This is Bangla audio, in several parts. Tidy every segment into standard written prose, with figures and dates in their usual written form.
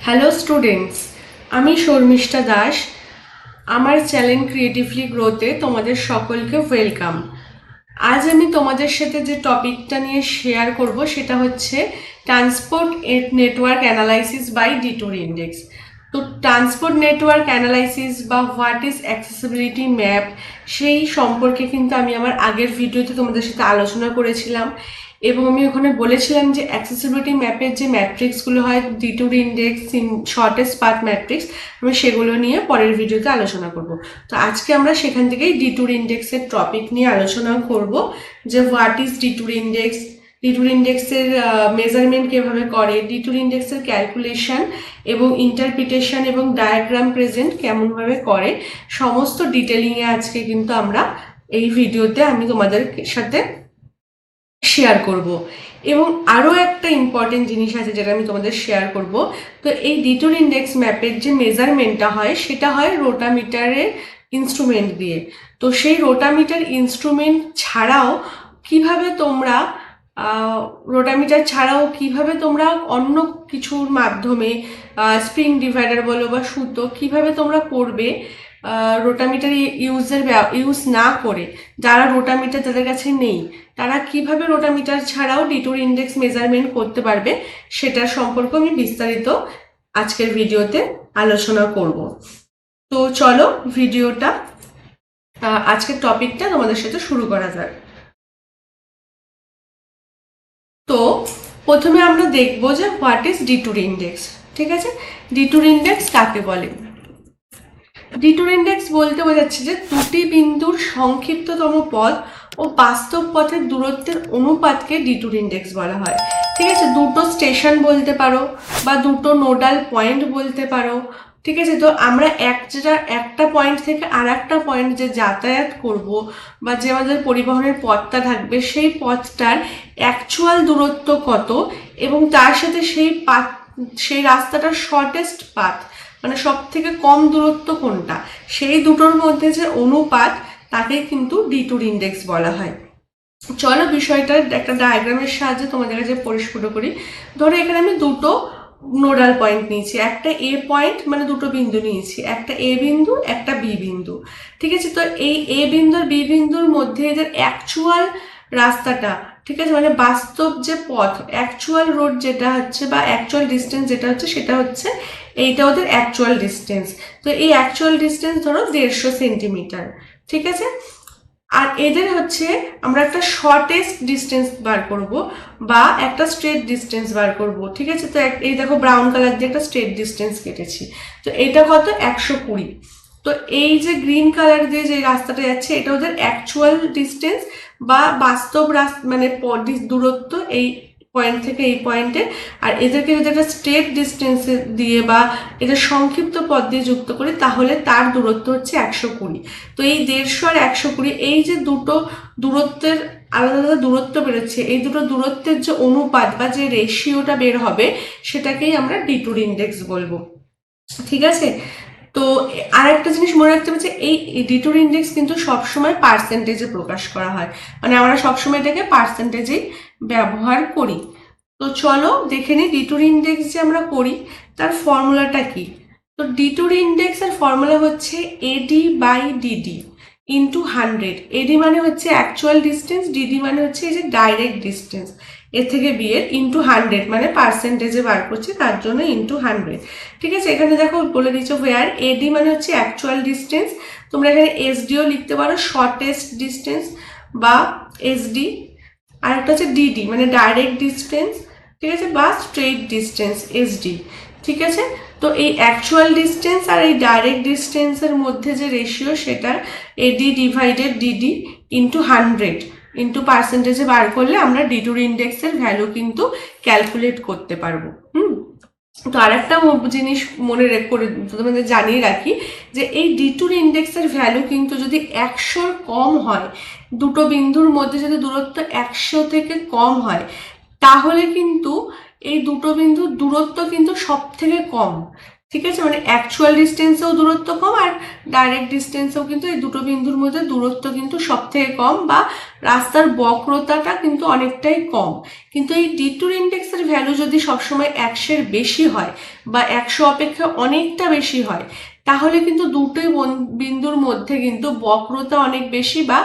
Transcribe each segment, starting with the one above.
হ্যালো স্টুডেন্টস, আমি শর্মিষ্ঠা দাস। আমার চ্যানেল ক্রিয়েটিভলি গ্রোতে তোমাদের সকলকে ওয়েলকাম। আজ আমি তোমাদের সাথে যে টপিকটা নিয়ে শেয়ার করব সেটা হচ্ছে transport network analysis by detour index. তো ট্রান্সপোর্ট নেটওয়ার্ক অ্যানালাইসিস বা হোয়াট ইজ অ্যাক্সেসিবিলিটি ম্যাপ, সেই সম্পর্কে কিন্তু আমি আমার আগের ভিডিওতে তোমাদের সাথে আলোচনা করেছিলাম এবং আমি ওখানে বলেছিলাম যে অ্যাক্সেসিবিলিটি ম্যাপের যে ম্যাট্রিক্সগুলো হয় ডিটুর ইন্ডেক্স, শর্টেস্ট পাথ ম্যাট্রিক্স, আমি সেগুলো নিয়ে পরের ভিডিওতে আলোচনা করব। তো আজকে আমরা সেখান থেকেই ডিটুর ইন্ডেক্সের টপিক নিয়ে আলোচনা করব যে হোয়াট ইজ ডিটুর ইন্ডেক্স, ডিটুর ইন্ডেক্সের মেজারমেন্ট কীভাবে করে, ডিটুর ইন্ডেক্সের ক্যালকুলেশন এবং ইন্টারপ্রিটেশন এবং ডায়াগ্রাম প্রেজেন্ট কেমনভাবে করে, সমস্ত ডিটেলিংয়ে আজকে কিন্তু আমরা এই ভিডিওতে আমি তোমাদের সাথে শেয়ার করব। এবং আরও একটা ইম্পর্টেন্ট জিনিস আছে যেটা আমি তোমাদের শেয়ার করব। তো এই ডিটুর ইন্ডেক্স ম্যাপের যে মেজারমেন্টটা হয় সেটা হয় রোটামিটারের ইনস্ট্রুমেন্ট দিয়ে। তো সেই রোটামিটার ইনস্ট্রুমেন্ট ছাড়াও কিভাবে তোমরা অন্য কিছুর মাধ্যমে স্প্রিং ডিভাইডার বলো বা সুতো কিভাবে তোমরা করবে, রোটামিটার ইউজ না করে, যারা রোটামিটার যাদের কাছে নেই তারা কিভাবে রোটামিটার ছাড়াও ডিটুর ইন্ডেক্স মেজারমেন্ট করতে পারবে, সেটার সম্পর্কে আমি বিস্তারিত আজকের ভিডিওতে আলোচনা করব। তো চলো ভিডিওটা, আজকের টপিকটা তোমাদের সাথে শুরু করা যাক। তো প্রথমে আমরা দেখবো যে হোয়াট ইজ ডিটুর ইন্ডেক্স। ঠিক আছে, ডিটুর ইন্ডেক্স কাকে বলে? ডিটুর ইন্ডেক্স বলতে বোঝাচ্ছে যে দুটি বিন্দুর সংক্ষিপ্ততম পথ ও বাস্তব পথের দূরত্বের অনুপাতকে ডিটুর ইন্ডেক্স বলা হয়। ঠিক আছে, দুটো স্টেশন বলতে পারো বা দুটো নোডাল পয়েন্ট বলতে পারো। ঠিক আছে, তো আমরা একটা পয়েন্ট থেকে আর একটা পয়েন্ট যে যাতায়াত করব বা যে আমাদের পরিবহনের পথটা থাকবে সেই পথটার অ্যাকচুয়াল দূরত্ব কত এবং তার সাথে সেই রাস্তাটার শর্টেস্ট পাথ, মানে সব থেকে কম দূরত্ব কোনটা, সেই দুটোর মধ্যে যে অনুপাত, তাকে কিন্তু ডিটুর ইন্ডেক্স বলা হয়। চলো বিষয়টার একটা ডায়াগ্রামের সাহায্যে তোমাদের কাছে পরিস্ফুট করি। ধরো এখানে আমি দুটো নোডাল পয়েন্ট নিয়েছি, একটা এ পয়েন্ট মানে দুটো বিন্দু নিয়েছি, একটা এ বিন্দু একটা বি বিন্দু। ঠিক আছে, তো এই এ বিন্দু আর বি বিন্দুর মধ্যে এদের অ্যাকচুয়াল রাস্তাটা, ঠিক আছে, মানে বাস্তব যে পথ, অ্যাকচুয়াল রোড যেটা হচ্ছে বা অ্যাকচুয়াল ডিস্টেন্স যেটা হচ্ছে সেটা হচ্ছে এইটা ওদের অ্যাকচুয়াল ডিস্টেন্স। তো এই অ্যাকচুয়াল ডিস্টেন্স ধরো 150 সেন্টিমিটার। ঠিক আছে, আর এদের হচ্ছে আমরা একটা শর্টেস্ট ডিস্টেন্স বার করব বা একটা স্ট্রেট ডিস্টেন্স বার করব। ঠিক আছে, তো এই দেখো ব্রাউন কালার দিয়ে একটা স্ট্রেট ডিস্টেন্স কেটেছি, তো এটা কত 120। তো এই যে গ্রিন কালার দিয়ে যে রাস্তাটা যাচ্ছে এটা ওদের অ্যাকচুয়াল ডিস্টেন্স বা বাস্তব মানে দূরত্ব এই পয়েন্ট থেকে এই পয়েন্টে। আর এদেরকে যদি একটা স্ট্রেট ডিস্টেন্স দিয়ে বা এদের সংক্ষিপ্ত পথ দিয়ে যুক্ত করি তাহলে তার দূরত্ব হচ্ছে 120। তো এই 150 আর 120, এই যে দুটো দূরত্বের আলাদা আলাদা দূরত্ব বেরোচ্ছে, এই দুটো দূরত্বের যে অনুপাত বা যে রেশিওটা বের হবে সেটাকেই আমরা ডিটুর ইন্ডেক্স বলবো। ঠিক আছে, তো আর একটা জিনিস মনে রাখতে হবে যে এই ডিটুর ইন্ডেক্স কিন্তু সবসময় পার্সেন্টেজে প্রকাশ করা হয়, মানে আমরা সবসময় এটাকে পার্সেন্টেজেই ব্যবহার করি। তো চলো দেখে নিই ডিটুর ইন্ডেক্স যে আমরা করি তার ফর্মুলাটা কি। তো ডিটুর ইন্ডেক্সের ফর্মুলা হচ্ছে এডি বাই ডিডি ইন্টু 100। এডি মানে হচ্ছে অ্যাকচুয়াল ডিস্টেন্স, ডিডি মানে হচ্ছে এই যে ডাইরেক্ট ডিস্টেন্স এর থেকে বি এর, ইন্টু 100 মানে পার্সেন্টেজে বার করছি তার জন্য ইন্টু 100। ঠিক আছে, এখানে দেখো বলে দিচ্ছ হোয়ার এডি মানে হচ্ছে অ্যাকচুয়াল ডিস্টেন্স, তোমরা এখানে এসডিও লিখতে পারো, শর্টেস্ট ডিস্টেন্স বা এসডি। আর একটা হচ্ছে ডিডি মানে ডাইরেক্ট ডিস্টেন্স, ঠিক আছে, বা স্ট্রেট ডিস্টেন্স এসডি। ঠিক আছে, তো এই অ্যাকচুয়াল ডিস্টেন্স আর এই ডাইরেক্ট ডিস্টেন্সের মধ্যে যে রেশিও সেটা এডি ডিভাইডেড ডিডি ইন্টু 100 ইন্টু পার্সেন্টেজে বার করলে আমরা ডিটুর ইন্ডেক্সের ভ্যালু কিন্তু ক্যালকুলেট করতে পারবো। তো আর একটা জিনিস মনে করে তোমাদের জানিয়ে রাখি যে এই ডিটুর ইন্ডেক্সের ভ্যালু কিন্তু যদি 100 কম হয়, দুটো বিন্দুর মধ্যে যদি দূরত্ব 100 থেকে কম হয়, তাহলে কিন্তু এই দুটো বিন্দুর দূরত্ব কিন্তু সব থেকে কম। ঠিক আছে, মানে অ্যাকচুয়াল ডিস্টেন্সেও দূরত্ব কম আর ডাইরেক্ট ডিস্টেন্সেও কিন্তু এই দুটো বিন্দুর মধ্যে দূরত্ব কিন্তু সব থেকে কম, বা রাস্তার বক্রতাটা কিন্তু অনেকটাই কম। কিন্তু এই ডিটুর ইন্ডেক্সের ভ্যালু যদি সবসময় 100-এর বেশি হয় বা 100 অপেক্ষা অনেকটা বেশি হয়, তাহলে কিন্তু দুটোই বিন্দুর মধ্যে কিন্তু বক্রতা অনেক বেশি বা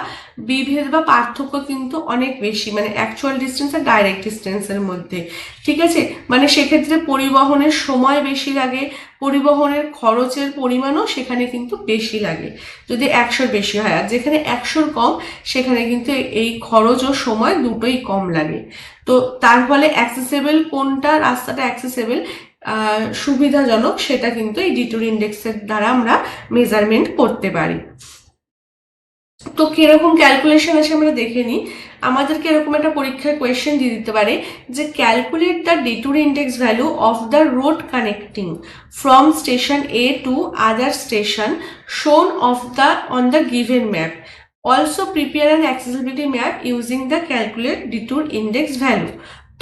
বিভেদ বা পার্থক্য কিন্তু অনেক বেশি, মানে অ্যাকচুয়াল ডিস্টেন্স আর ডাইরেক্ট ডিস্টেন্সের মধ্যে। ঠিক আছে, মানে সেক্ষেত্রে পরিবহনের সময় বেশি লাগে, পরিবহনের খরচের পরিমাণও সেখানে কিন্তু বেশি লাগে যদি 100-র বেশি হয়। আর যেখানে 100-র কম, সেখানে কিন্তু এই খরচ ও সময় দুটোই কম লাগে। তো তার ফলে অ্যাক্সেসেবল কোনটা, রাস্তাটা অ্যাক্সেসেবল সুবিধাজনক, সেটা কিন্তু এই ডিটুর ইন্ডেক্সের দ্বারা আমরা মেজারমেন্ট করতে পারি। তো কিরকম ক্যালকুলেশন আছে আমরা দেখে নিই। আমাদেরকে এরকম একটা পরীক্ষায় কোয়েশ্চেন দিয়ে দিতে পারে যে calculate the detour index value of the road connecting from station A to other station shown of the on the given map, also prepare an accessibility map using the calculate detour index value.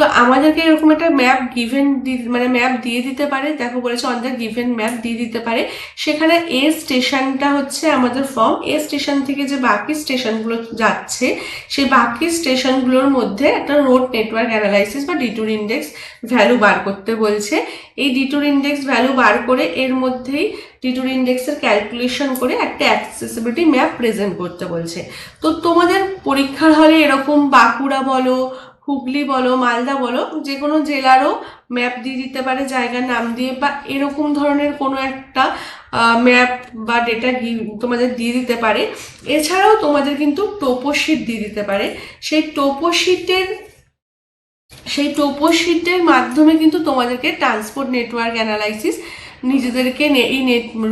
তো আমাদেরকে এরকম একটা ম্যাপ গিভেন, মানে ম্যাপ দিয়ে দিতে পারে, দেখো বলেছে অন দ্য গিভেন ম্যাপ দিয়ে দিতে পারে। সেখানে এ স্টেশনটা হচ্ছে আমাদের ফ্রম এ স্টেশন থেকে যে বাকি স্টেশনগুলো যাচ্ছে, সেই বাকি স্টেশনগুলোর মধ্যে একটা রোড নেটওয়ার্ক অ্যানালাইসিস বা ডিটুর ইন্ডেক্স ভ্যালু বার করতে বলছে। এই ডিটুর ইন্ডেক্স ভ্যালু বার করে এর মধ্যেই ডিটুর ইন্ডেক্সের ক্যালকুলেশন করে একটা অ্যাক্সেসিবিলিটি ম্যাপ প্রেজেন্ট করতে বলছে। তো তোমাদের পরীক্ষার হলে এরকম বাঁকুড়া বলো, হুগলি বলো, মালদা বলো, যে কোনো জেলারও ম্যাপ দিয়ে দিতে পারে জায়গার নাম দিয়ে, বা এরকম ধরনের কোনো একটা ম্যাপ বা ডেটা তোমাদের দিয়ে দিতে পারে। এছাড়াও তোমাদের কিন্তু টোপোশিট দিয়ে দিতে পারে। সেই টোপোশিটের মাধ্যমে কিন্তু তোমাদেরকে ট্রান্সপোর্ট নেটওয়ার্ক অ্যানালাইসিস নিজেদেরকে এই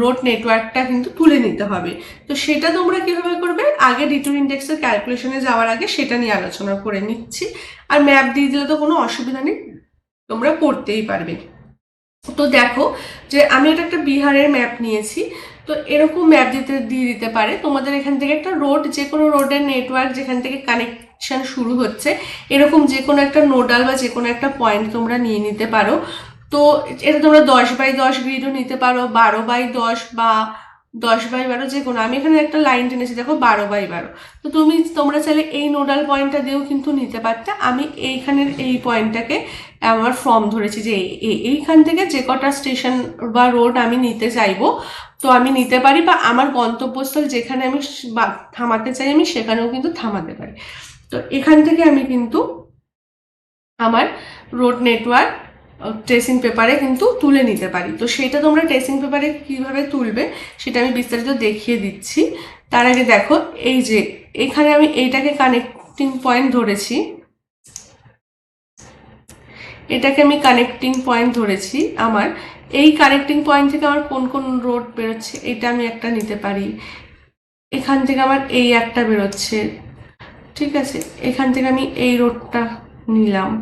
রোড নেটওয়ার্কটা কিন্তু তুলে নিতে হবে। তো সেটা তোমরা কিভাবে করবে, আগে ডিটুর ইন্ডেক্সের ক্যালকুলেশনে যাওয়ার আগে সেটা নিয়ে আলোচনা করে নিচ্ছি। আর ম্যাপ দিয়ে দিলে তো কোনো অসুবিধা নেই, তোমরা করতেই পারবে। তো দেখো যে আমি এটা একটা বিহারের ম্যাপ নিয়েছি। তো এরকম ম্যাপ দিয়ে দিতে পারে তোমাদের এখান থেকে একটা রোড, যে কোনো রোডের নেটওয়ার্ক যেখান থেকে কানেকশন শুরু হচ্ছে, এরকম যে কোনো একটা নোডাল বা যে কোনো একটা পয়েন্ট তোমরা নিয়ে নিতে পারো। তো এটা তোমরা 10x10 গ্রিডও নিতে পারো, 12x10 বা 10x12, যে কোনো। আমি এখানে একটা লাইন টেনেছি দেখো 12x12। তো তোমরা চাইলে এই নোডাল পয়েন্টটা দিয়েও কিন্তু নিতে পারতে। আমি এইখানের এই পয়েন্টটাকে আমার ফর্ম ধরেছি যে এইখান থেকে যে কটা স্টেশন বা রোড আমি নিতে চাইবো, তো আমি নিতে পারি, বা আমার গন্তব্যস্থল যেখানে আমি থামাতে চাই আমি সেখানেও কিন্তু থামাতে পারি। তো এখান থেকে আমি কিন্তু আমার রোড নেটওয়ার্ক ট্রেসিং পেপারে কিন্তু তুলে নিতে পারি। তো সেটা তোমরা ট্রেসিং পেপারে কিভাবে তুলবে সেটা আমি বিস্তারিত দেখিয়ে দিচ্ছি। তার আগে দেখো, এই যে এখানে আমি এইটাকে কানেক্টিং পয়েন্ট ধরেছি, এটাকে আমি কানেক্টিং পয়েন্ট ধরেছি। আমার এই কানেক্টিং পয়েন্ট থেকে আমার কোন কোন রোড বেরোচ্ছে, এটা আমি একটা নিতে পারি। এখান থেকে আমার এই একটা বেরোচ্ছে, ঠিক আছে, এখান থেকে আমি এই রোডটা নিলাম,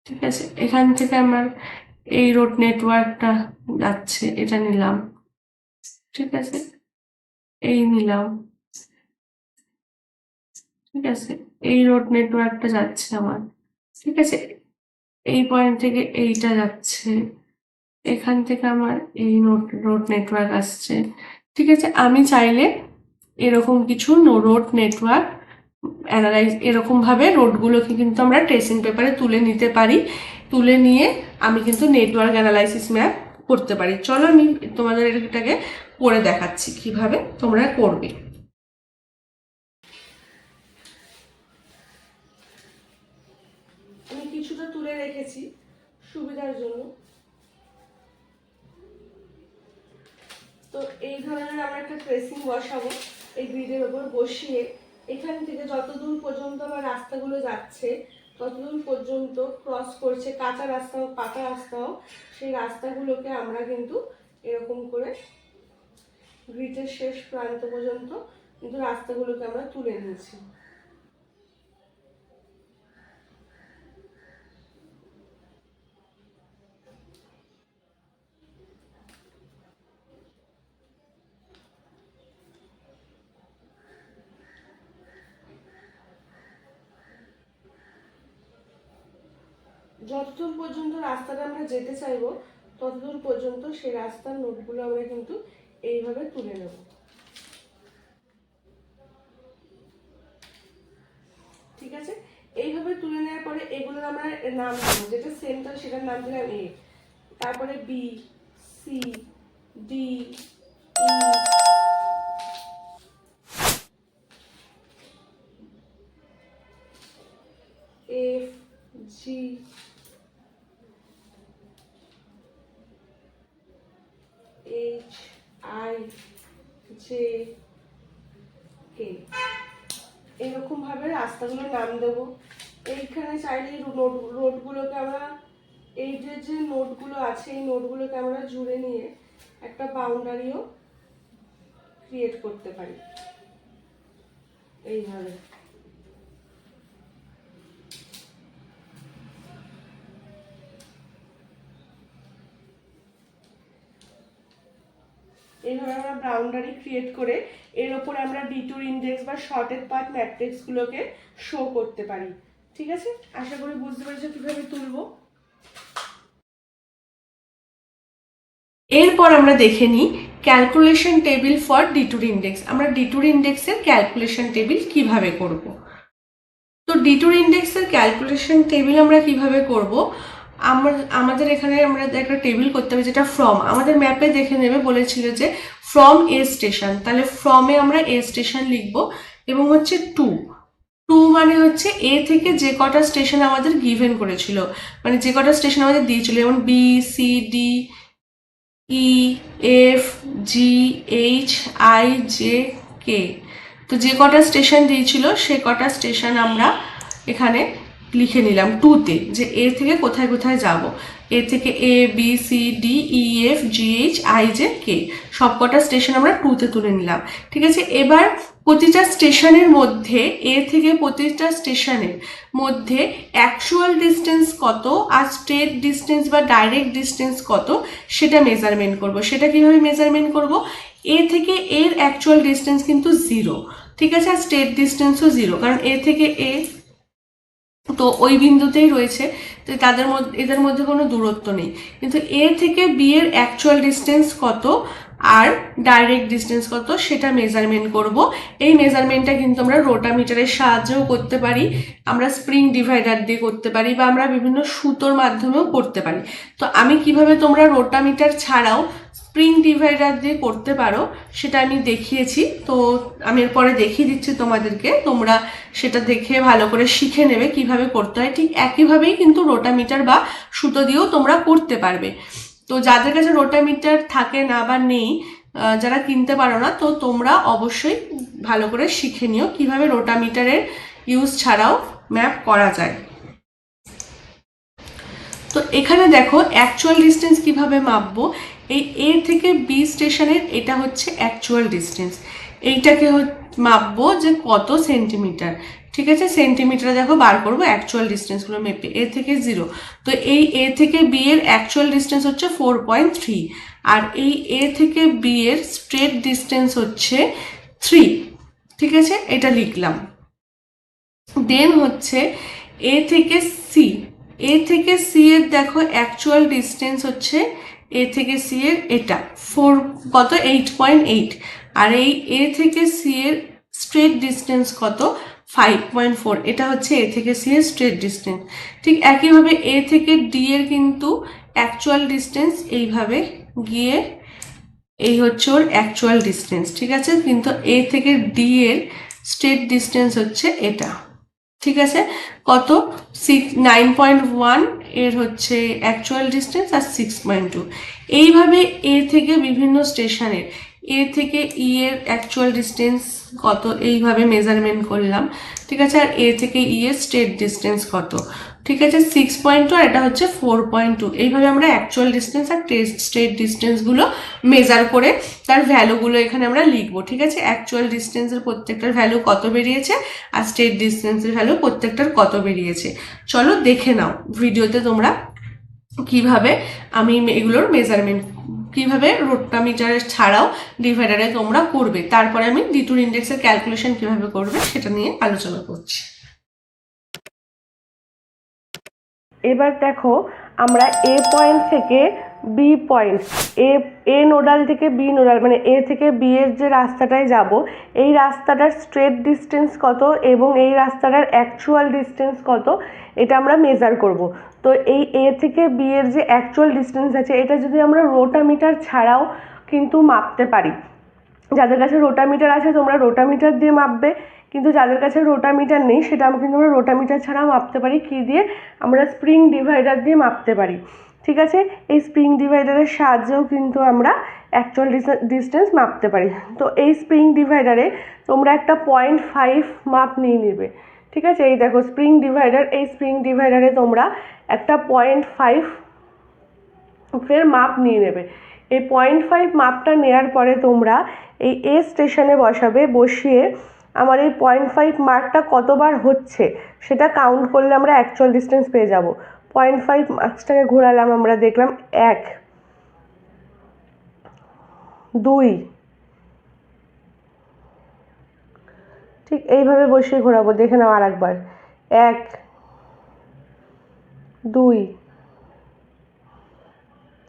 ঠিক আছে, এখান থেকে আমার এই রোড নেটওয়ার্কটা যাচ্ছে, এটা নিলাম, ঠিক আছে, এই নিলাম, ঠিক আছে, এই রোড নেটওয়ার্কটা যাচ্ছে আমার, ঠিক আছে, এই পয়েন্ট থেকে এইটা যাচ্ছে, এখান থেকে আমার এই রোড নেটওয়ার্ক আসছে। ঠিক আছে, আমি চাইলে এরকম কিছু রোড নেটওয়ার্ক এরকমভাবে রোডগুলোকে কিন্তু আমরা ট্রেসিং পেপারে তুলে নিতে পারি। তুলে নিয়ে আমি কিন্তু নেটওয়ার্ক অ্যানালাইসিস ম্যাপ করতে পারি। চলো আমি তোমাদের এটাকে করে দেখাচ্ছি কিভাবে তোমরা করবে। আমি কিছুটা তুলে রেখেছি সুবিধার জন্য। তো এই ধরনের আমরা একটা ট্রেসিং বসাবো এই গ্রিডের ওপর বসিয়ে, এখান থেকে যতদূর পর্যন্ত আমার রাস্তাগুলো যাচ্ছে ততদূর পর্যন্ত ক্রস করছে, কাঁচা রাস্তা হোক পাকা রাস্তা হোক, সেই রাস্তাগুলোকে আমরা কিন্তু এরকম করে গ্রিডের শেষ প্রান্ত পর্যন্ত কিন্তু রাস্তাগুলোকে আমরা তুলে নিয়েছি। যতদূর পর্যন্ত রাস্তাটা আমরা যেতে চাইবো ততদূর পর্যন্ত সেই রাস্তার নোটগুলো আমরা কিন্তু এইভাবে তুলে নেব। ঠিক আছে, এইভাবে তুলে নেওয়ার পরে এগুলোর আমরা নাম দেবো, যেটা সেন্টার সেটার নাম দিলাম এ, তারপরে B, C, D, E, F, G, H, I, J, K, এরকম ভাবে রাস্তাগুলোর নাম দেবো। এইখানে চাইলে রোডগুলোকে আমরা, এই যে নোটগুলো আছে এই নোটগুলোকে আমরা জুড়ে নিয়ে একটা বাউন্ডারিও ক্রিয়েট করতে পারি এইভাবে। এইভাবে আমরা বাউন্ডারি ক্রিয়েট করে এর উপরে আমরা ডিটুর ইন্ডেক্স বা শর্টেড পাথ ম্যাট্রিক্সগুলোকে শো করতে পারি। ঠিক আছে, আশা করি বুঝতে পেরেছো কিভাবে তুলবো। এরপর আমরা দেখে নিই ক্যালকুলেশন টেবিল ফর ডিটুর ইন্ডেক্স। আমরা ডিটুর ইন্ডেক্সের ক্যালকুলেশন টেবিল কিভাবে করব। তো ডিটুর ইন্ডেক্সের ক্যালকুলেশন টেবিল আমরা কিভাবে করব, আমাদের এখানে আমরা একটা টেবিল করতে হবে যেটা ফ্রম, আমাদের ম্যাপে দেখে নেবে বলেছিল যে ফ্রম এ স্টেশন, তাহলে ফ্রমে আমরা এ স্টেশন লিখব এবং হচ্ছে টু মানে হচ্ছে এ থেকে যে কটা স্টেশন আমাদের গিভেন করেছিল, মানে যে কটা স্টেশন আমাদের দিয়েছিল, যেমন B, C, D, E, F, G, H, I, J, K. তো যে কটা স্টেশন দিয়েছিল সে কটা স্টেশন আমরা এখানে লিখে নিলাম টুতে, যে এ থেকে কোথায় কোথায় যাব। এ থেকে A, B, C, D, E, F, G, H, I, J, K, সব কটা স্টেশন আমরা টুতে তুলে নিলাম। ঠিক আছে, এবার প্রতিটা স্টেশনের মধ্যে, এ থেকে প্রতিটা স্টেশনের মধ্যে অ্যাকচুয়াল ডিস্টেন্স কত আর স্ট্রেট ডিস্টেন্স বা ডাইরেক্ট ডিস্টেন্স কত সেটা মেজারমেন্ট করব। সেটা কিভাবে মেজারমেন্ট করব, এ থেকে এর অ্যাকচুয়াল ডিস্টেন্স কিন্তু 0, ঠিক আছে, আর স্ট্রেট ডিস্টেন্সও 0, কারণ এ থেকে এ তো ওই বিন্দুতেই রয়েছে, তো এদের মধ্যে কোনো দূরত্ব নেই। কিন্তু এ থেকে বি এর অ্যাকচুয়াল ডিস্টেন্স কত আর ডাইরেক্ট ডিস্টেন্স কত সেটা মেজারমেন্ট করব। এই মেজারমেন্টটা কিন্তু আমরা রোটামিটারের সাহায্যেও করতে পারি, আমরা স্প্রিং ডিভাইডার দিয়ে করতে পারি, বা আমরা বিভিন্ন সুতোর মাধ্যমেও করতে পারি। তো আমি কিভাবে তোমরা রোটামিটার ছাড়াও স্প্রিং ডিভাইডার দিয়ে করতে পারো সেটা আমি দেখিয়েছি, তো আমি এরপরে দেখিয়ে দিচ্ছি তোমাদেরকে, তোমরা সেটা দেখে ভালো করে শিখে নেবে কিভাবে করতে হয়। ঠিক একইভাবেই কিন্তু রোটামিটার বা সুতো দিয়েও তোমরা করতে পারবে। তো যাদের কাছে রোটামিটার থাকে না বা নেই, যারা কিনতে পারো না, তো তোমরা অবশ্যই ভালো করে শিখে নিও কিভাবে রোটামিটারের ইউজ ছাড়াও ম্যাপ করা যায়। তো এখানে দেখো অ্যাকচুয়াল ডিস্টেন্স কিভাবে মাপবো, এই এ থেকে বি স্টেশনের এটা হচ্ছে অ্যাকচুয়াল ডিস্টেন্স, এইটাকে মাপবো যে কত সেন্টিমিটার। ঠিক আছে, সেন্টিমিটারে দেখো বার করবো অ্যাকচুয়াল ডিস্টেন্সগুলো মেপে, এ থেকে 0। তো এই এ থেকে বি এর অ্যাকচুয়াল ডিস্টেন্স হচ্ছে 4.3, আর এই এ থেকে বি এর স্ট্রেট ডিস্টেন্স হচ্ছে 3। ঠিক আছে, এটা লিখলাম। দেন হচ্ছে এ থেকে সি, এ থেকে সি এর দেখো অ্যাকচুয়াল ডিস্টেন্স হচ্ছে এ থেকে সি এর এটা 8.8, আর এই এ থেকে সি এর স্ট্রেট ডিস্টেন্স কত 5.4, এটা হচ্ছে এ থেকে সি এর স্ট্রেট ডিস্টেন্স। ঠিক একইভাবে এ থেকে ডি এর কিন্তু অ্যাকচুয়াল ডিস্টেন্স এইভাবে গিয়ে এই হচ্ছে ওর অ্যাকচুয়াল ডিস্টেন্স। ঠিক আছে, কিন্তু এ থেকে ডি এর স্ট্রেট ডিস্টেন্স হচ্ছে এটা। ঠিক আছে, কত 9.1 এর হচ্ছে অ্যাকচুয়াল ডিস্টেন্স আর 6.2। এইভাবে এ থেকে বিভিন্ন স্টেশনের এ থেকে ই এর অ্যাকচুয়াল ডিস্টেন্স কত এইভাবে মেজারমেন্ট করলাম। ঠিক আছে, আর এ থেকে ই এর স্ট্রেট ডিস্টেন্স কত, ঠিক আছে 6.2, আর এটা হচ্ছে 4.2। এইভাবে আমরা অ্যাকচুয়াল ডিস্টেন্স আর স্ট্রেট ডিস্টেন্সগুলো মেজার করে তার ভ্যালুগুলো এখানে আমরা লিখবো। ঠিক আছে, অ্যাকচুয়াল ডিস্টেন্সের প্রত্যেকটার ভ্যালু কত বেরিয়েছে আর স্ট্রেট ডিস্টেন্সের ভ্যালু প্রত্যেকটার কত বেরিয়েছে। চলো দেখে নাও ভিডিওতে তোমরা কিভাবে আমি এগুলোর মেজারমেন্ট, কিভাবে রোটামিটার ছাড়াও ডিভাইডারে তোমরা করবে, তারপরে আমি ডিটুর ইন্ডেক্সের ক্যালকুলেশন কিভাবে করবে সেটা নিয়ে আলোচনা করছি। এবার দেখো আমরা এ পয়েন্ট থেকে বি পয়েন্ট, এ নোডাল থেকে বি নোডাল মানে এ থেকে বি এর যে রাস্তাটায় যাব, এই রাস্তাটার স্ট্রেট ডিস্টেন্স কত এবং এই রাস্তাটার অ্যাকচুয়াল ডিস্টেন্স কত এটা আমরা মেজার করব। তো এই এ থেকে বি এর যে অ্যাকচুয়াল ডিস্টেন্স আছে এটা যদি আমরা রোটামিটার ছাড়াও কিন্তু মাপতে পারি। যাদের কাছে রোটামিটার আছে তোমরা রোটামিটার দিয়ে মাপবে, কিন্তু যাদের কাছে রোটামিটার নেই সেটা কিন্তু আমরা রোটামিটার ছাড়াও মাপতে পারি। কি দিয়ে? আমরা স্প্রিং ডিভাইডার দিয়ে মাপতে পারি। ঠিক আছে, এই স্প্রিং ডিভাইডারের সাহায্যেও কিন্তু আমরা অ্যাকচুয়াল ডিস্টেন্স মাপতে পারি। তো এই স্প্রিং ডিভাইডারে তোমরা একটা 0.5 মাপ নিয়ে নেবে। ঠিক আছে, এই দেখো স্প্রিং ডিভাইডার, এই স্প্রিং ডিভাইডারে তোমরা একটা 0.5 ফের মাপ নিয়ে নেবে। এই 0.5 মাপটা নেওয়ার পরে তোমরা এই এ স্টেশনে বসাবে, বসিয়ে আমার এই 0.5 মার্কটা কতবার হচ্ছে সেটা কাউন্ট করলে আমরা অ্যাকচুয়াল ডিস্টেন্স পেয়ে যাব। 0.5 মার্কসটাকে ঘোরালাম, আমরা দেখলাম 1, 2, ঠিক এইভাবে বসিয়ে ঘোরাবো। দেখে নাও আর একবার, 1, 2,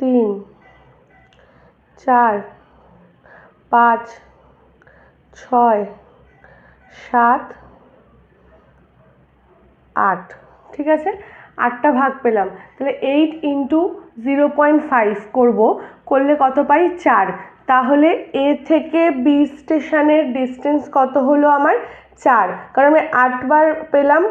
3, 4, 5, 6, 7, 8। ঠিক আছে, 8টা ভাগ পেলাম। তাহলে 8 ইন্টু 0.5 করলে কত পাই? 4। তাহলে এ থেকে বি স্টেশনের ডিস্টেন্স কত হলো আমার? 4। কারণ আমি 8বার পেলাম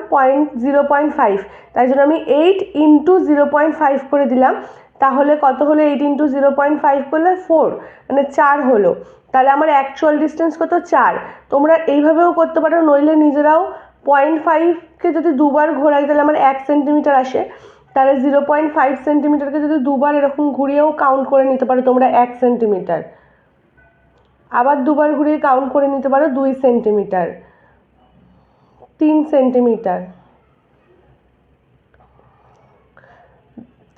0.5, তাই জন্য আমি 8 ইন্টু 0.5 করে দিলাম। তাহলে কত হলো? 8 ইন্টু 0.5 করলে 4, মানে 4 হলো। তাহলে আমার অ্যাকচুয়াল ডিস্টেন্স কত? 4। তোমরা এইভাবেও করতে পারো, নইলে নিজেরাও 0.5কে যদি দুবার ঘোরাই তাহলে আমার 1 সেন্টিমিটার আসে। তাহলে 0.5 সেন্টিমিটারকে যদি দুবার এরকম ঘুরিয়েও কাউন্ট করে নিতে পারো তোমরা 1 সেন্টিমিটার। আবার দুবার ঘুরিয়ে কাউন্ট করে নিতে পারো 2 সেন্টিমিটার, 3 সেন্টিমিটার,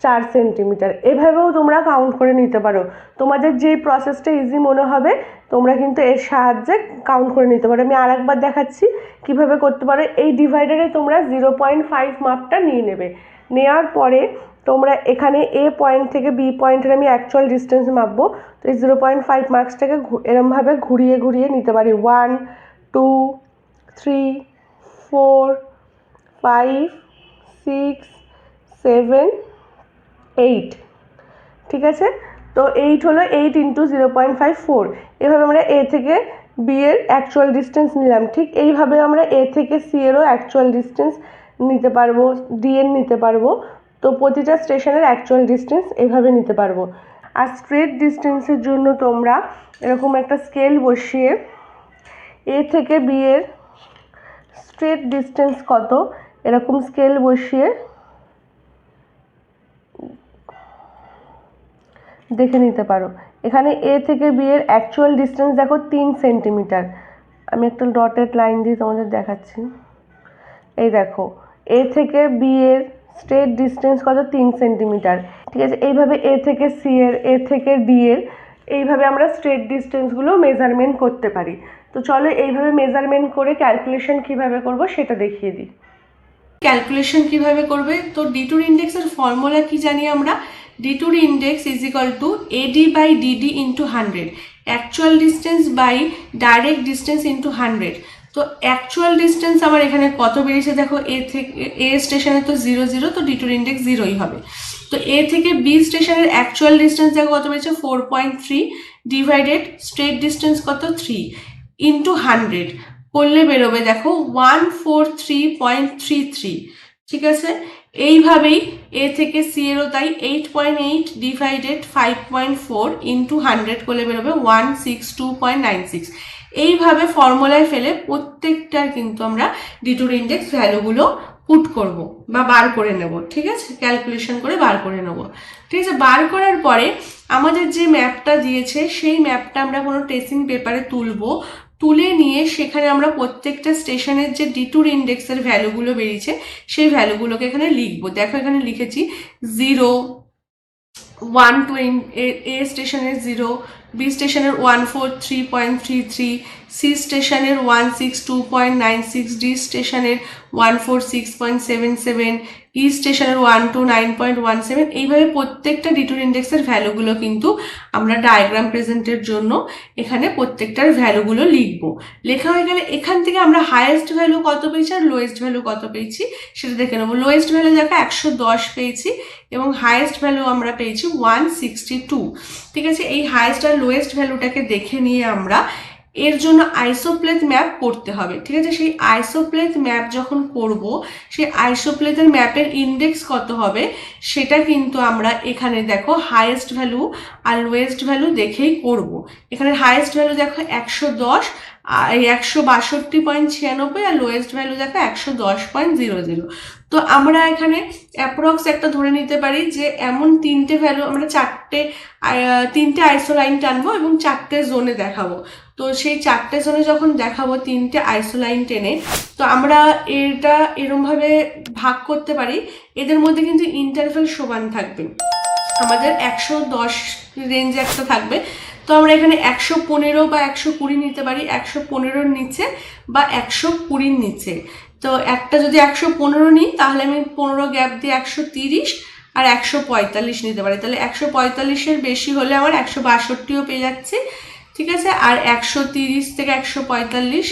4 সেন্টিমিটার। এভাবেও তোমরা কাউন্ট করে নিতে পারো। তোমাদের যে প্রসেসটা ইজি মনে হবে তোমরা কিন্তু এর সাহায্যে কাউন্ট করে নিতে পারো। আমি আরেকবার দেখাচ্ছি কিভাবে করতে পারো। এই ডিভাইডারে তোমরা 0.5 মাপটা নিয়ে নেবে। নেওয়ার পরে তোমরা এখানে এ পয়েন্ট থেকে বি পয়েন্টের আমি অ্যাকচুয়াল ডিস্টেন্স মাপবো। তো এই 0.5 মার্কসটাকে এরমভাবে ঘুরিয়ে ঘুরিয়ে নিতে পারি। 1, 2, 3, 4, 5, 6, 7, 8। ঠিক আছে, তো 8 হলো 8 ইন্টু 0.5, 4। এভাবে আমরা এ থেকে বি এর অ্যাকচুয়াল ডিস্টেন্স নিলাম। ঠিক এইভাবে আমরা এ থেকে সি এরও অ্যাকচুয়াল ডিস্টেন্স নিতে পারবো, ডি এর নিতে পারবো। তো প্রতিটা স্টেশনের অ্যাকচুয়াল ডিস্টেন্স এইভাবে নিতে পারবো। আর স্ট্রেট ডিস্টেন্সের জন্য তোমরা এরকম একটা স্কেল বসিয়ে এ থেকে বি এর স্ট্রেট ডিস্টেন্স কত এরকম স্কেল বসিয়ে দেখে নিতে পারো। এখানে এ থেকে বি এর অ্যাকচুয়াল ডিস্টেন্স দেখো 3 সেন্টিমিটার। আমি একটা ডটেড লাইন দিয়ে তোমাদের দেখাচ্ছি। এই দেখো এ থেকে বি এর স্ট্রেট ডিস্টেন্স কত? 3 সেন্টিমিটার। ঠিক আছে, এইভাবে এ থেকে সি এর, এ থেকে ডি এর, এইভাবে আমরা স্ট্রেট ডিস্টেন্সগুলো মেজারমেন্ট করতে পারি। তো চলো এইভাবে মেজারমেন্ট করে ক্যালকুলেশন কিভাবে করব সেটা দেখিয়ে দিই। ক্যালকুলেশন কিভাবে করবে? তো ডিটুর ইন্ডেক্সের ফর্মুলা কি জানি আমরা? Detour index is equal to AD by DD into 100, actual distance by direct distance into 100। তো অ্যাকচুয়াল ডিস্টেন্স আমার এখানে কত বেরিয়েছে দেখো, এ থেকে এ স্টেশনে তো 0, 0, তো ডিটুর ইন্ডেক্স 0ই হবে। তো এ থেকে বি স্টেশনের অ্যাকচুয়াল ডিস্টেন্স দেখো কত বেরিয়েছে, 4.3 ডিভাইডেড স্ট্রেট ডিস্টেন্স কত 3 ইন্টু 100 করলে বেরোবে দেখো 143.33। ঠিক আছে, এইভাবেই এ থেকে সি এরও তাই 8.8 ডিভাইডেড 5.4 ইন্টু 100 করলে বেরোবে 162.96। এইভাবে ফর্মুলায় ফেলে প্রত্যেকটার কিন্তু আমরা ডিটুর ইন্ডেক্স ভ্যালুগুলো পুট করব বা বার করে নেব। ঠিক আছে, ক্যালকুলেশন করে বার করে নেব। ঠিক আছে, বার করার পরে আমাদের যে ম্যাপটা দিয়েছে সেই ম্যাপটা আমরা কোনো ট্রেসিং পেপারে তুলবো। তুলে নিয়ে সেখানে আমরা প্রত্যেকটা স্টেশনের যে ডিটুর ইন্ডেক্সের ভ্যালুগুলো বেরিয়েছে সেই ভ্যালুগুলোকে এখানে লিখবো। দেখো এখানে লিখেছি 0, 120, এ স্টেশনের 0, বি স্টেশনের 143.33, সি স্টেশনের 162.96, ডি স্টেশনের 146.77, ই স্টেশনের 129.17, এইভাবে প্রত্যেকটা ডিটুর ইন্ডেক্সের ভ্যালুগুলো কিন্তু আমরা ডায়াগ্রাম প্রেজেন্টের জন্য এখানে প্রত্যেকটার ভ্যালুগুলো লিখবো। লেখা হয়ে গেলে এখান থেকে আমরা হাইয়েস্ট ভ্যালু কত পেয়েছি আর লোয়েস্ট ভ্যালু কত পেয়েছি সেটা দেখে নেবো। লোয়েস্ট ভ্যালু দেখো 110 পেয়েছি এবং হাইয়েস্ট ভ্যালু আমরা পেয়েছি 162। ঠিক আছে, এই হাইয়েস্ট আর লোয়েস্ট ভ্যালুটাকে দেখে নিয়ে আমরা এর জন্য আইসোপ্লেথ ম্যাপ করতে হবে। ঠিক আছে, সেই আইসোপ্লেথ ম্যাপ যখন করব, সেই আইসোপ্লেথের ম্যাপের ইন্ডেক্স কত হবে সেটা কিন্তু আমরা এখানে দেখো হাইয়েস্ট ভ্যালু আর লোয়েস্ট ভ্যালু দেখেই করব। এখানে হাইয়েস্ট ভ্যালু দেখো 110, 162.96, আর লোয়েস্ট ভ্যালু দেখো 110.00। তো আমরা এখানে অ্যাপ্রক্স একটা ধরে নিতে পারি যে এমন তিনটে ভ্যালু আমরা তিনটে আইসোলাইন টানবো এবং 4টে জোনে দেখাবো। তো সেই 4টে জোনে যখন দেখাবো 3টে আইসোলাইন টেনে, তো আমরা এটা এরমভাবে ভাগ করতে পারি। এদের মধ্যে কিন্তু ইন্টারভ্যাল সমান থাকবে, আমাদের 110 রেঞ্জে একটা থাকবে। তো আমরা এখানে 115 বা 120 নিতে পারি, 115-র নিচে বা 120-র নিচে। তো একটা যদি 115 নিই তাহলে আমি 15 গ্যাপ দিয়ে 130 আর 145 নিতে পারি। তাহলে 145-এর বেশি হলে আমার 162ও পেয়ে যাচ্ছে। ঠিক আছে, আর 130 থেকে 145,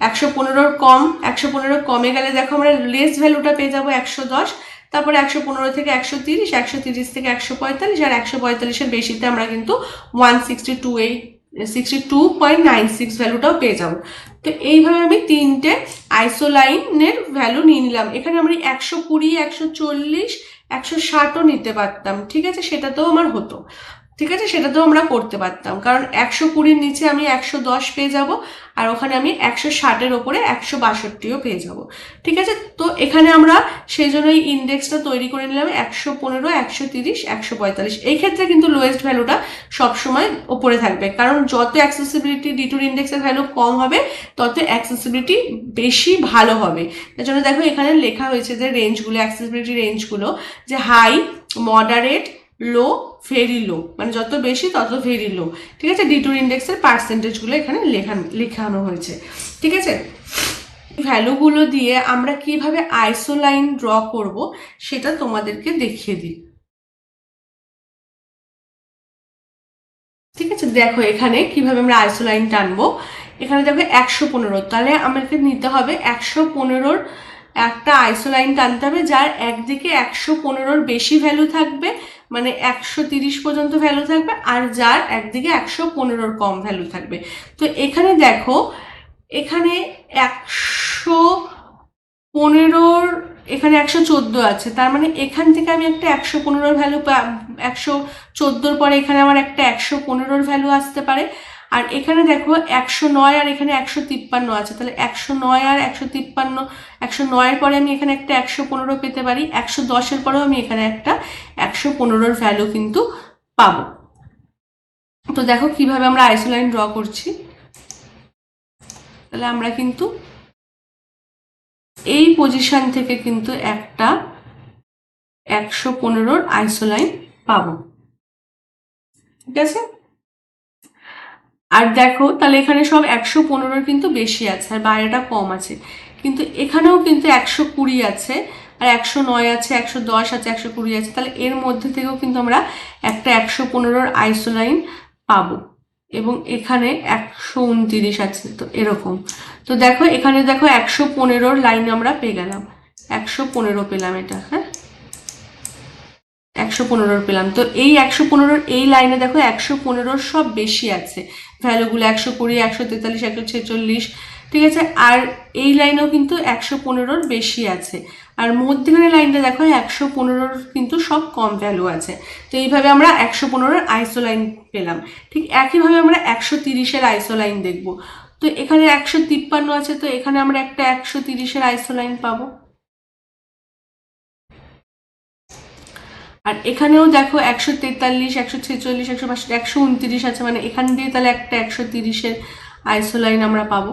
115-র কম, 115-র কমে গেলে দেখো আমরা লেস ভ্যালুটা পেয়ে যাবো 110। তারপরে 115 থেকে 130, 130 থেকে 145, আর 145-এর বেশিতে আমরা কিন্তু 162.96 ভ্যালুটাও পেয়ে যাবো। তো এইভাবে আমি তিনটে আইসোলাইনের ভ্যালু নিয়ে নিলাম। এখানে আমি 120, 140, 160ও নিতে পারতাম। ঠিক আছে, সেটাতেও আমার হতো। ঠিক আছে, সেটাতেও আমরা করতে পারতাম, কারণ 120-র নিচে আমি 110 পেয়ে যাব, আর ওখানে আমি 160-এর ওপরে 162ও পেয়ে যাব। ঠিক আছে, তো এখানে আমরা সেই জন্য এই ইন্ডেক্সটা তৈরি করে নিলাম 115, 130, 145। এই ক্ষেত্রে কিন্তু লোয়েস্ট ভ্যালুটা সবসময় ওপরে থাকবে, কারণ যত অ্যাক্সেসিবিলিটি ডিটুর ইন্ডেক্সের ভ্যালু কম হবে তত অ্যাক্সেসিবিলিটি বেশি ভালো হবে। তার জন্য দেখো এখানে লেখা হয়েছে যে রেঞ্জগুলো, অ্যাক্সেসিবিলিটি রেঞ্জগুলো, যে হাই, মডারেট, লো, ভেরি লো, মানে যত বেশি তত ভেরি লো। ঠিক আছে, ডিটুর ইন্ডেক্সের পার্সেন্টেজগুলো এখানে লেখানো হয়েছে। ঠিক আছে, ভ্যালুগুলো দিয়ে আমরা কিভাবে আইসোলাইন ড্র করব সেটা তোমাদেরকে দেখিয়ে দিই। ঠিক আছে, দেখো এখানে কিভাবে আমরা আইসোলাইন টানবো। এখানে দেখো 115, তাহলে আমাকে নিতে হবে 115-র একটা আইসোলাইন টানতে হবে যার একদিকে 115-র বেশি ভ্যালু থাকবে, মানে 130 পর্যন্ত ভ্যালু থাকবে, আর যার একদিকে 115-র কম ভ্যালু থাকবে। তো এখানে দেখো এখানে 115-র এখানে 114 আছে, তার মানে এখান থেকে আমি একটা 115-র ভ্যালু, 114-র পরে এখানে আমার একটা 115-র ভ্যালু আসতে পারে। আর এখানে দেখো 109 আর এখানে 153 আছে, তাহলে 109 আর 153, 109-এর পরে আমি এখানে একটা 115 পেতে পারি, 110-এর পরেও আমি এখানে একটা 115-র ভ্যালু কিন্তু পাবো। তো দেখো কিভাবে আমরা আইসোলাইন ড্র করছি। তাহলে আমরা কিন্তু এই পজিশন থেকে কিন্তু একটা 115-র আইসোলাইন পাবো। ঠিক আছে, আর দেখো তাহলে এখানে সব 115-র কিন্তু বেশি আছে আর বাইরেটা কম আছে, কিন্তু এখানেও কিন্তু 120 আছে, আর 109 আছে, 110 আছে, 120 আছে, তাহলে এর মধ্যে থেকেও কিন্তু আমরা একটা 115-র আইসোলাইন পাবো। এবং এখানে 129 আছে, তো এরকম। তো দেখো এখানে দেখো 115-র লাইন আমরা পেয়ে গেলাম, 115 পেলাম এটা। হ্যাঁ, 115-র পেলাম। তো এই 115-র এই লাইনে দেখো 115-র সব বেশি আছে ভ্যালুগুলো, 120, 143, 146। ঠিক আছে, আর এই লাইনেও কিন্তু 115-র বেশি আছে, আর মধ্যখানে লাইনটা দেখো 115-র কিন্তু সব কম ভ্যালু আছে। তো এইভাবে আমরা 115-র আইসোলাইন পেলাম। ঠিক একইভাবে আমরা 130-এর আইসোলাইন দেখব। তো এখানে 153 আছে, তো এখানে আমরা একটা 130-এর আইসোলাইন পাবো। আর এখানেও দেখো 143, 146, 162, 129 আছে, মানে এখান দিয়ে তাহলে একটা 130-এর আইসোলাইন আমরা পাবো।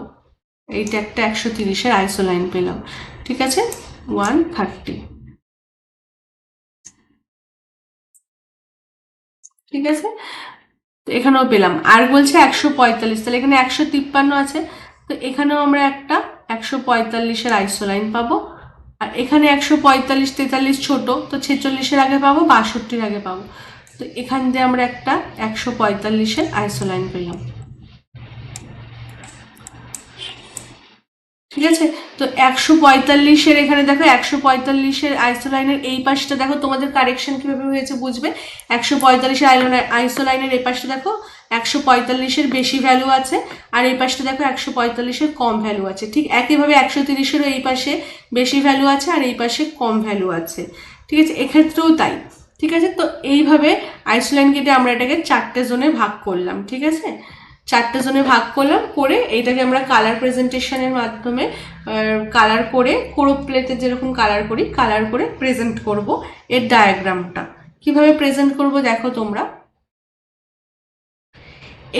এইটা একটা 130-এর আইসোলাইন পেলাম। ঠিক আছে, 130। ঠিক আছে, তো এখানেও পেলাম। আর বলছে 145, তাহলে এখানে 153 আছে, তো এখানেও আমরা একটা 145-এর আইসোলাইন পাবো। আর এখানে 145 43 ছোট, তো 46-এর আগে পাবো, 62-র আগে পাবো। তো এখান দিয়ে আমরা একটা 145-এর আইসোলাইন পেলাম। ঠিক আছে, তো 145-এর এখানে দেখো 145-এর আইসোলাইনের এই পাশটা দেখো, তোমাদের কারেকশন কিভাবে হয়েছে বুঝবে। 145-এর আইসোলাইনের এই পাশটা দেখো 145-এর বেশি ভ্যালু আছে, আর এই পাশটা দেখো 145-এর কম ভ্যালু আছে। ঠিক একইভাবে 130-এরও এই পাশে বেশি ভ্যালু আছে আর এই পাশে কম ভ্যালু আছে। ঠিক আছে, এক্ষেত্রেও তাই। ঠিক আছে, তো এইভাবে আইসোলাইন কেটে আমরা এটাকে 4টে জোনে ভাগ করলাম। ঠিক আছে, 4টে জোনে ভাগ করলাম, করে এইটাকে আমরা কালার প্রেজেন্টেশনের মাধ্যমে কালার করে, কোরো প্লেতে যেরকম কালার করি, কালার করে প্রেজেন্ট করব। এর ডায়াগ্রামটা কিভাবে প্রেজেন্ট করব দেখো তোমরা।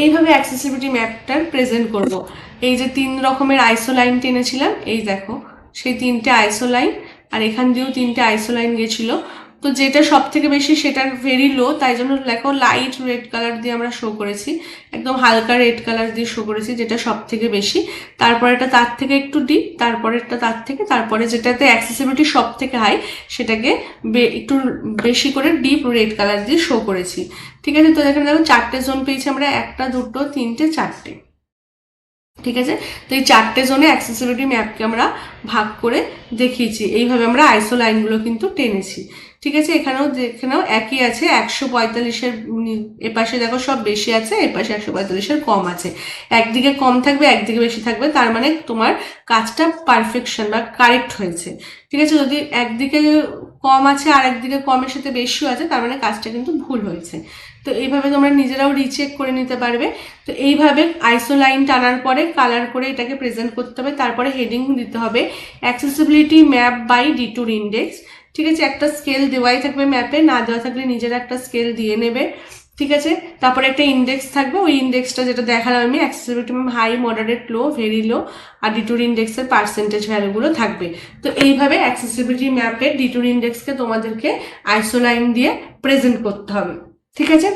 এইভাবে অ্যাক্সেসিবিলিটি ম্যাপটার প্রেজেন্ট করব। এই যে 3 রকমের আইসোলাইন টেনেছিলাম, এই দেখো সেই 3টে আইসোলাইন, আর এখান দিয়েও 3টে আইসোলাইন গেছিলো। তো যেটা সব থেকে বেশি সেটার ভেরি লো, তাই জন্য দেখো লাইট রেড কালার দিয়ে আমরা শো করেছি, একদম হালকা রেড কালার দিয়ে শো করেছি যেটা সব থেকে বেশি। তারপরেটা তার থেকে একটু ডিপ, তারপরেরটা তার থেকে, তারপরে যেটাতে অ্যাক্সেসিবিলিটি সব থেকে হাই সেটাকে একটু বেশি করে ডিপ রেড কালার দিয়ে শো করেছি। ঠিক আছে, তো এখানে দেখো 4টে জোন পেয়েছি আমরা, 1টা 2টো 3টে 4টে। ঠিক আছে, তো এই 4টে জোনে অ্যাক্সেসিবিলিটি ম্যাপকে আমরা ভাগ করে দেখিয়েছি। এইভাবে আমরা আইসো লাইনগুলো কিন্তু টেনেছি। ঠিক আছে, এখানেও একই আছে। 145-এর এপাশে দেখো সব বেশি আছে, এপাশে 145-এর কম আছে। একদিকে কম থাকবে, একদিকে বেশি থাকবে, তার মানে তোমার কাজটা পারফেকশন বা কারেক্ট হয়েছে। ঠিক আছে, যদি একদিকে কম আছে আর একদিকে কমের সাথে বেশিও আছে, তার মানে কাজটা কিন্তু ভুল হয়েছে। তো এইভাবে তোমরা নিজেরাও রিচেক করে নিতে পারবে। তো এইভাবে আইসো লাইন টানার পরে কালার করে এটাকে প্রেজেন্ট করতে হবে। তারপরে হেডিং দিতে হবে accessibility map by detour index. ঠিক আছে, একটা স্কেল দেওয়াই থাকবে ম্যাপে, না দেওয়া থাকলে নিজেরা একটা স্কেল দিয়ে নেবে। ঠিক আছে, তারপরে একটা ইন্ডেক্স থাকবে, ওই ইন্ডেক্সটা যেটা দেখালাম আমি, অ্যাক্সেসিবিলিটি ম্যাপ হাই, মডারেট, লো, ভেরি লো, আর ডিটুর ইন্ডেক্সের পার্সেন্টেজ ভ্যালুগুলো থাকবে। তো এইভাবে অ্যাক্সেসিবিলিটি ম্যাপের ডিটুর ইন্ডেক্সকে তোমাদেরকে আইসো লাইন দিয়ে প্রেজেন্ট করতে হবে। ঠিক আছে,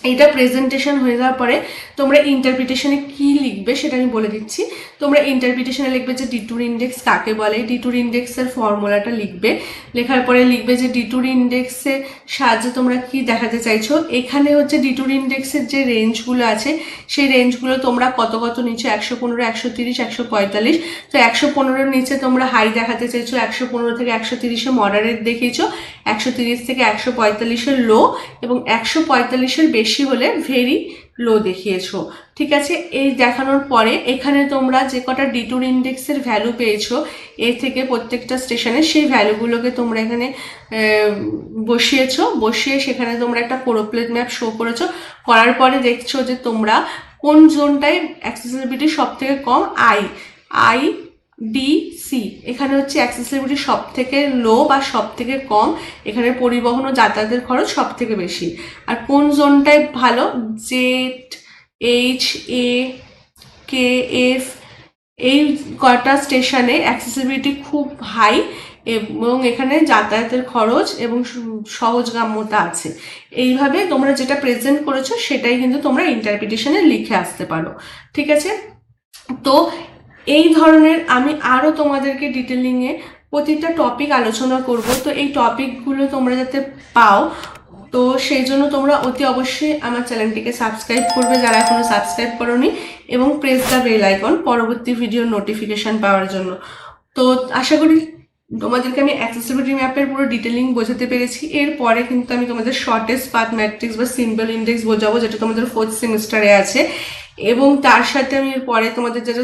এইটা প্রেজেন্টেশন হয়ে যাওয়ার পরে তোমরা ইন্টারপ্রিটেশনে কি লিখবে সেটা আমি বলে দিচ্ছি। তোমরা ইন্টারপ্রিটেশনে লিখবে যে ডিটুর ইন্ডেক্স কাকে বলে, ডিটুর ইন্ডেক্সের ফর্মুলাটা লিখবে। লেখার পরে লিখবে যে ডিটুর ইন্ডেক্সের সাহায্যে তোমরা কি দেখাতে চাইছো। এখানে হচ্ছে ডিটুর ইন্ডেক্সের যে রেঞ্জগুলো আছে সেই রেঞ্জগুলো তোমরা কত কত নিচ্ছ, 115, 130, 145। তো 115-এর নিচে তোমরা হাই দেখাতে চাইছো, 115 থেকে 130-এ মডারেট দেখিয়েছো, 130 থেকে 145-এর লো, এবং 145-এর বেশি হলে ভেরি লো দেখিয়েছো। ঠিক আছে, এই দেখানোর পরে এখানে তোমরা যে কটা ডিটুর ইন্ডেক্সের ভ্যালু পেয়েছো এর থেকে প্রত্যেকটা স্টেশনে, সেই ভ্যালুগুলোকে তোমরা এখানে বসিয়ে সেখানে তোমরা একটা কোরোপ্লেট ম্যাপ শো করেছো। করার পরে দেখছো যে তোমরা কোন জোনটায় অ্যাক্সেসিবিলিটি সব থেকে কম, আই ডি সি, এখানে হচ্ছে অ্যাক্সেসিবিলিটি সব থেকে লো বা সব থেকে কম, এখানে পরিবহন ও যাতায়াতের খরচ সব থেকে বেশি। আর কোন জোনটায় ভালো, জেড, এইচ, এ, কে, এফ, এই কটা স্টেশনে অ্যাক্সেসিবিলিটি খুব হাই এবং এখানে যাতায়াতের খরচ এবং সহজগাম্যতা আছে। এইভাবে তোমরা যেটা প্রেজেন্ট করেছো সেটাই কিন্তু তোমরা ইন্টারপ্রিটেশনে লিখে আসতে পারো। ঠিক আছে, তো এই ধরনের আমি আরও তোমাদেরকে ডিটেলিংয়ে প্রতিটা টপিক আলোচনা করব। তো এই টপিকগুলো তোমরা যাতে পাও, তো সেই জন্য তোমরা অতি অবশ্যই আমার চ্যানেলটিকে সাবস্ক্রাইব করবে যারা এখনো সাবস্ক্রাইব করোনি, এবং প্রেস দ্য বেল আইকন পরবর্তী ভিডিওর নোটিফিকেশন পাওয়ার জন্য। তো আশা করি তোমাদেরকে আমি অ্যাক্সেসিবিলিটি ম্যাপের পুরো ডিটেলিং বোঝাতে পেরেছি। এরপরে কিন্তু আমি তোমাদের শর্টেস্ট পাথ ম্যাট্রিক্স বা সিম্পল ইন্ডেক্স বোঝাবো, যেটা তোমাদের 4th সেমিস্টারে আছে, এবং তার সাথে আমি এরপরে তোমাদের যেটা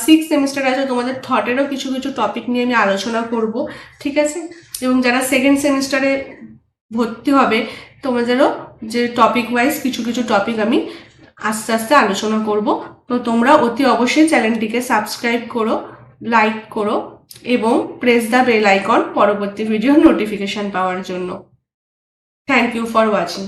6th সেমিস্টারে আছে তোমাদের থটেরও কিছু কিছু টপিক নিয়ে আমি আলোচনা করব। ঠিক আছে, এবং যারা 2nd সেমিস্টারে ভর্তি হবে তোমাদেরও যে টপিক ওয়াইজ কিছু কিছু টপিক আমি আস্তে আস্তে আলোচনা করব। তো তোমরা অতি অবশ্যই চ্যানেলটিকে সাবস্ক্রাইব করো, লাইক করো, এবং প্রেস দ্য বেল আইকন পরবর্তী ভিডিও নোটিফিকেশন পাওয়ার জন্য। Thank you for watching.